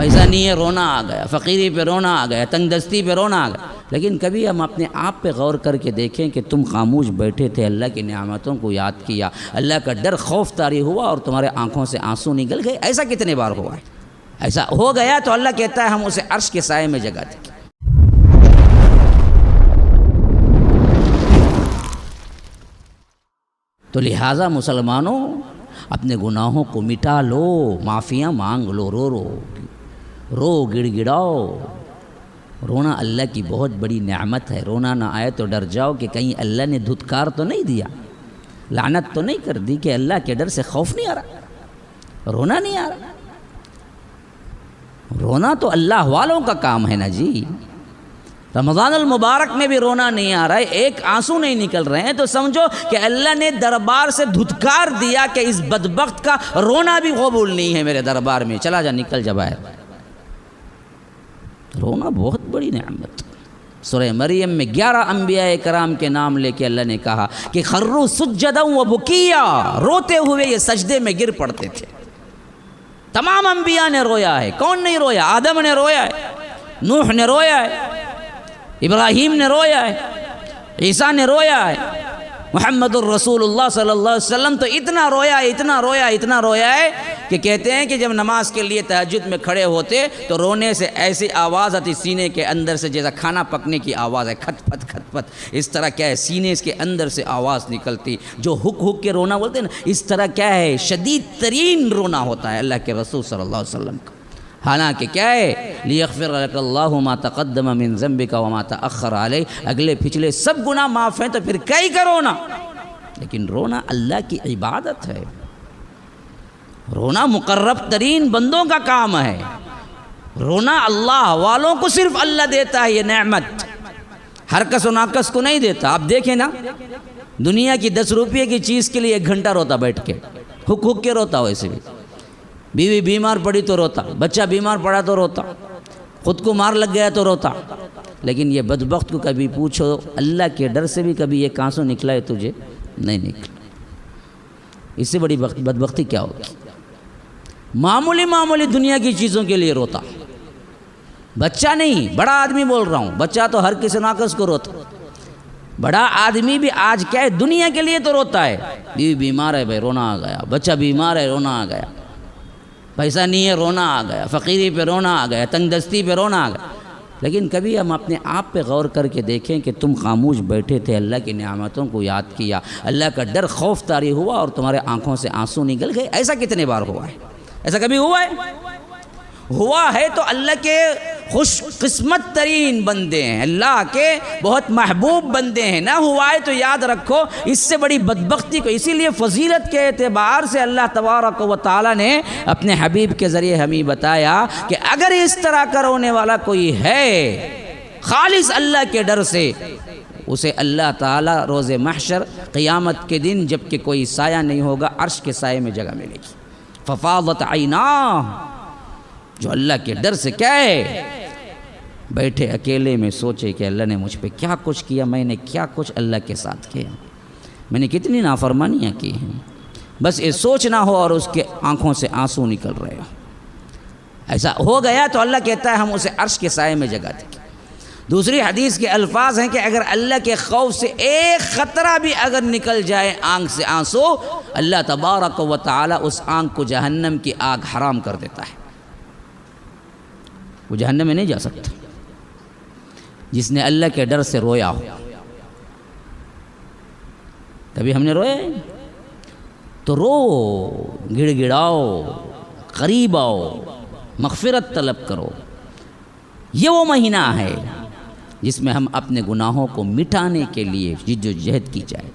پیسہ نہیں ہے رونا آ گیا، فقیری پہ رونا آ گیا، تنگ دستی پہ رونا آ گیا۔ لیکن کبھی ہم اپنے آپ پہ غور کر کے دیکھیں کہ تم خاموش بیٹھے تھے، اللہ کی نعمتوں کو یاد کیا، اللہ کا ڈر خوف طاری ہوا اور تمہارے آنکھوں سے آنسو نکل گئے۔ ایسا کتنے بار ہوا ہے؟ ایسا ہو گیا تو اللہ کہتا ہے ہم اسے عرش کے سائے میں جگہ دیں گے۔ تو لہٰذا مسلمانوں اپنے گناہوں کو مٹا لو، معافیاں مانگ لو، رو رو رو گڑ گڑاؤ۔ رونا اللہ کی بہت بڑی نعمت ہے۔ رونا نہ آئے تو ڈر جاؤ کہ کہیں اللہ نے دھتکار تو نہیں دیا، لعنت تو نہیں کر دی، کہ اللہ کے ڈر سے خوف نہیں آ رہا، رونا نہیں آ رہا۔ رونا تو اللہ والوں کا کام ہے نا جی۔ رمضان المبارک میں بھی رونا نہیں آ رہا ہے، ایک آنسو نہیں نکل رہے ہیں، تو سمجھو کہ اللہ نے دربار سے دھتکار دیا کہ اس بدبخت کا رونا بھی قبول نہیں ہے میرے دربار میں، چلا جا، نکل جا باہر۔ رونا بہت بڑی نعمت۔ سورہ مریم میں 11 انبیاء کرام کے نام لے کے اللہ نے کہا کہ خروا سجدا و بکیا، روتے ہوئے یہ سجدے میں گر پڑتے تھے۔ تمام انبیاء نے رویا ہے، کون نہیں رویا؟ آدم نے رویا ہے، نوح نے رویا ہے، ابراہیم نے رویا ہے، عیسیٰ نے رویا ہے، محمد الرسول اللہ صلی اللہ علیہ وسلم تو اتنا رویا ہے، اتنا رویا ہے، اتنا رویا ہے کہ کہتے ہیں کہ جب نماز کے لیے تہجد میں کھڑے ہوتے تو رونے سے ایسی آواز آتی سینے کے اندر سے جیسا کھانا پکنے کی آواز ہے، کھٹ پھت کھٹ پھت، اس طرح کیا ہے سینے کے اندر سے آواز نکلتی، جو ہک ہک کے رونا بولتے ہیں نا، اس طرح کیا ہے شدید ترین رونا ہوتا ہے اللہ کے رسول صلی اللہ علیہ وسلم کا۔ حالانکہ کیا ہے لیغفر لک اللہ ما تقدم من ذنبک وما تأخر علیہ، اگلے پچھلے سب گناہ معاف ہیں تو پھر کئی کرو نا۔ لیکن رونا اللہ کی عبادت ہے، رونا مقرب ترین بندوں کا کام ہے، رونا اللہ والوں کو صرف اللہ دیتا ہے یہ نعمت، ہر کس و ناکس کو نہیں دیتا۔ آپ دیکھیں نا دنیا کی 10 روپے کی چیز کے لیے 1 گھنٹہ روتا بیٹھ کے، ہک ہک کے روتا، ویسے بھی بیوی بیمار پڑی تو روتا، بچہ بیمار پڑا تو روتا، خود کو مار لگ گیا تو روتا۔ لیکن یہ بدبخت کو کبھی پوچھو اللہ کے ڈر سے بھی کبھی ایک آنسو نکلا ہے تجھے؟ نہیں نکلا۔ اس سے بڑی بدبختی کیا ہوگی؟ معمولی دنیا کی چیزوں کے لیے روتا، بچہ نہیں بڑا آدمی بول رہا ہوں، بچہ تو ہر کسی ناقص کو روتا، بڑا آدمی بھی آج کیا ہے دنیا کے لیے تو روتا ہے، بیوی بیمار ہے بھائی رونا آ گیا، بچہ بیمار ہے رونا آ گیا، پیسہ نہیں ہے رونا آ گیا، فقیری پہ رونا آ گیا، تنگ دستی پہ رونا آ گیا۔ لیکن کبھی ہم اپنے آپ پہ غور کر کے دیکھیں کہ تم خاموش بیٹھے تھے، اللہ کی نعمتوں کو یاد کیا، اللہ کا ڈر خوف طاری ہوا اور تمہارے آنکھوں سے آنسو نکل گئے۔ ایسا کتنے بار ہوا ہے؟ ایسا کبھی ہوا ہے؟ ہوا ہے تو اللہ کے خوش قسمت ترین بندے ہیں، اللہ کے بہت محبوب بندے ہیں، نہ ہوا ہے تو یاد رکھو اس سے بڑی بدبختی کو۔ اسی لیے فضیلت کے اعتبار سے اللہ تبارک و تعالی نے اپنے حبیب کے ذریعے ہمیں بتایا کہ اگر اس طرح کا رونے والا کوئی ہے خالص اللہ کے ڈر سے، اسے اللہ تعالی روز محشر قیامت کے دن جب کہ کوئی سایہ نہیں ہوگا عرش کے سائے میں جگہ ملے گی۔ ففاضت عیناہ، جو اللہ کے ڈر سے کیا ہے بیٹھے اکیلے میں سوچے کہ اللہ نے مجھ پہ کیا کچھ کیا، میں نے کیا کچھ اللہ کے ساتھ کیا، میں نے کتنی نافرمانیاں کی ہیں، بس یہ سوچ نہ ہو اور اس کے آنکھوں سے آنسو نکل رہے ہو۔ ایسا ہو گیا تو اللہ کہتا ہے ہم اسے عرش کے سائے میں جگہ دیں گے۔ دوسری حدیث کے الفاظ ہیں کہ اگر اللہ کے خوف سے ایک خطرہ بھی اگر نکل جائے آنکھ سے آنسو، اللہ تبارک و تعالی اس آنکھ کو جہنم کی آگ حرام کر دیتا ہے، وہ جہنم میں نہیں جا سکتا۔ جس نے اللہ کے ڈر سے رویا ہو، کبھی ہم نے رویا ہے تو رو، گڑ گڑاؤ، قریب آؤ، مغفرت طلب کرو۔ یہ وہ مہینہ ہے جس میں ہم اپنے گناہوں کو مٹانے کے لیے جد و جہد کی جائے۔